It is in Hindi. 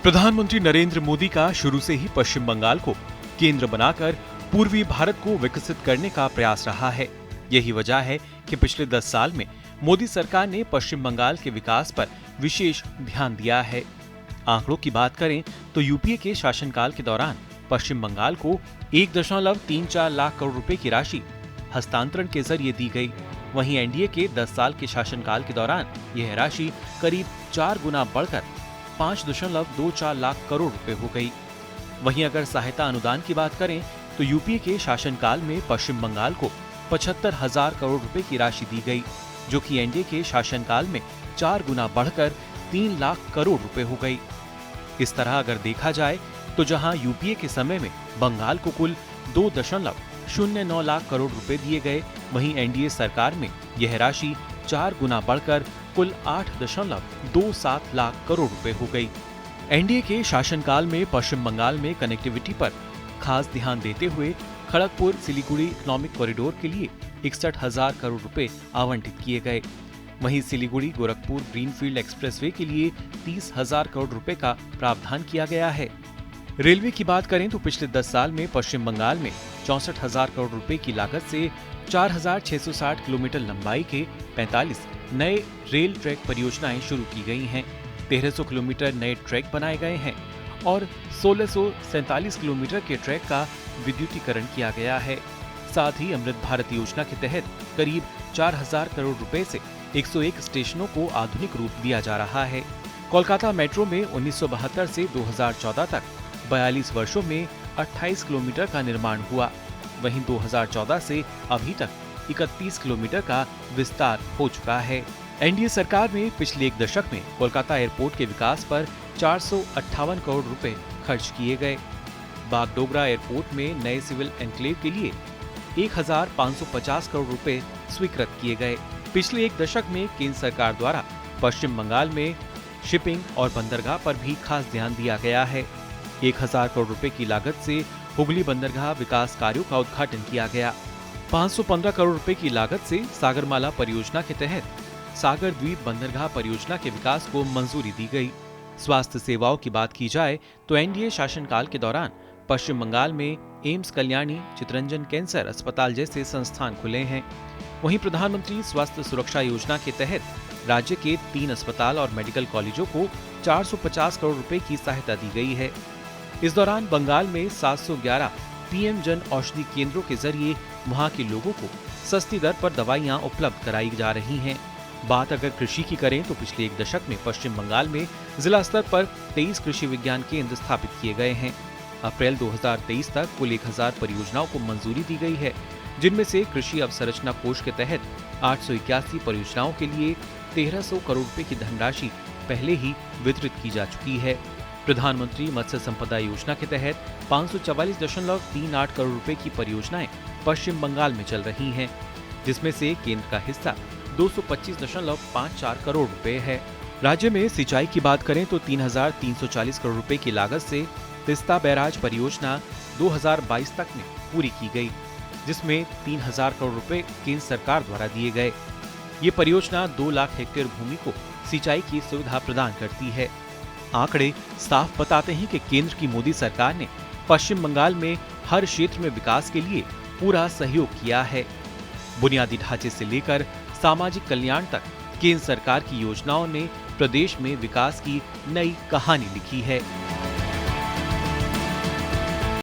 प्रधानमंत्री नरेंद्र मोदी का शुरू से ही पश्चिम बंगाल को केंद्र बनाकर पूर्वी भारत को विकसित करने का प्रयास रहा है। यही वजह है कि पिछले 10 साल में मोदी सरकार ने पश्चिम बंगाल के विकास पर विशेष ध्यान दिया है। आंकड़ों की बात करें तो यूपीए के शासनकाल के दौरान पश्चिम बंगाल को 1.34 लाख करोड़ रुपए की राशि हस्तांतरण के जरिए दी गई। वहीं एनडीए के 10 साल के शासनकाल के दौरान यह राशि करीब 4 गुना बढ़कर 5.24 लाख करोड़ रुपए हो गई। वहीं अगर सहायता अनुदान की बात करें तो यूपीए के शासनकाल में पश्चिम बंगाल को 75,000 करोड़ रुपए की राशि दी गई, जो कि एनडीए के शासनकाल में 4 गुना बढ़कर 3 लाख करोड़ रुपए हो गई। इस तरह अगर देखा जाए तो जहां यूपीए के समय में बंगाल को कुल 2.09 लाख करोड़ रुपए दिए गए, वहीं एनडीए सरकार में यह राशि 4 गुना बढ़कर कुल 8.27 लाख करोड़ रुपए हो गई। एनडीए के शासनकाल में पश्चिम बंगाल में कनेक्टिविटी पर खास ध्यान देते हुए खड़गपुर सिलीगुड़ी इकोनॉमिक कॉरिडोर के लिए 61,000 करोड़ रुपए आवंटित किए गए। वहीं सिलीगुड़ी गोरखपुर ग्रीनफील्ड एक्सप्रेसवे के लिए 30,000 करोड़ रुपए का प्रावधान किया गया है। रेलवे की बात करें तो पिछले 10 साल में पश्चिम बंगाल में 64,000 करोड़ रुपए की लागत से 4,660 किलोमीटर लंबाई के 45 नए रेल ट्रैक परियोजनाएं शुरू की गई हैं। 1,300 किलोमीटर नए ट्रैक बनाए गए हैं और 1,647 किलोमीटर के ट्रैक का विद्युतीकरण किया गया है। साथ ही अमृत भारत योजना के तहत करीब 4,000 करोड़ रुपए से 101 स्टेशनों को आधुनिक रूप दिया जा रहा है। कोलकाता मेट्रो में 1972 से 2014 तक 42 वर्षों में 28 किलोमीटर का निर्माण हुआ। वहीं 2014 से अभी तक 31 किलोमीटर का विस्तार हो चुका है। एनडीए सरकार में पिछले एक दशक में कोलकाता एयरपोर्ट के विकास पर 458 करोड़ रुपए खर्च किए गए। बागडोगरा एयरपोर्ट में नए सिविल एनक्लेव के लिए 1,550 करोड़ रुपए स्वीकृत किए गए। पिछले एक दशक में केंद्र सरकार द्वारा पश्चिम बंगाल में शिपिंग और बंदरगाह पर भी खास ध्यान दिया गया है। 1,000 करोड़ रुपए की लागत से हुगली बंदरगाह विकास कार्यों का उद्घाटन किया गया। 515 करोड़ रुपए की लागत से सागरमाला परियोजना के तहत सागर द्वीप बंदरगाह परियोजना के विकास को मंजूरी दी गई। स्वास्थ्य सेवाओं की बात की जाए तो एनडीए शासनकाल के दौरान पश्चिम बंगाल में एम्स कल्याणी, चितरंजन कैंसर अस्पताल जैसे संस्थान खुले हैं। वहीं प्रधानमंत्री स्वास्थ्य सुरक्षा योजना के तहत राज्य के 3 अस्पताल और मेडिकल कॉलेजों को 450 करोड़ रुपए की सहायता दी गई है। इस दौरान बंगाल में 711 पीएम जन औषधि केंद्रों के जरिए वहां के लोगों को सस्ती दर पर दवाइयां उपलब्ध कराई जा रही हैं। बात अगर कृषि की करें तो पिछले एक दशक में पश्चिम बंगाल में जिला स्तर पर 23 कृषि विज्ञान केंद्र स्थापित किए गए हैं। अप्रैल 2023 तक कुल 1,000 परियोजनाओं को मंजूरी दी गई है, जिनमें से कृषि अवसंरचना कोष के तहत 881 परियोजनाओं के लिए 1,300 करोड़ रुपए की धनराशि पहले ही वितरित की जा चुकी है। प्रधानमंत्री मत्स्य संपदा योजना के तहत 544.38 करोड़ रुपए की परियोजनाएं पश्चिम बंगाल में चल रही हैं, जिसमें से केंद्र का हिस्सा 225.54 करोड़ रुपए है। राज्य में सिंचाई की बात करें तो 3,340 करोड़ रुपए की लागत से तिस्ता बैराज परियोजना 2022 तक में पूरी की गई, जिसमें 3,000 करोड़ रुपए केंद्र सरकार द्वारा दिए गए। ये परियोजना 2 लाख हेक्टेयर भूमि को सिंचाई की सुविधा प्रदान करती है। आंकड़े साफ बताते हैं कि केंद्र की मोदी सरकार ने पश्चिम बंगाल में हर क्षेत्र में विकास के लिए पूरा सहयोग किया है। बुनियादी ढांचे से लेकर सामाजिक कल्याण तक केंद्र सरकार की योजनाओं ने प्रदेश में विकास की नई कहानी लिखी है।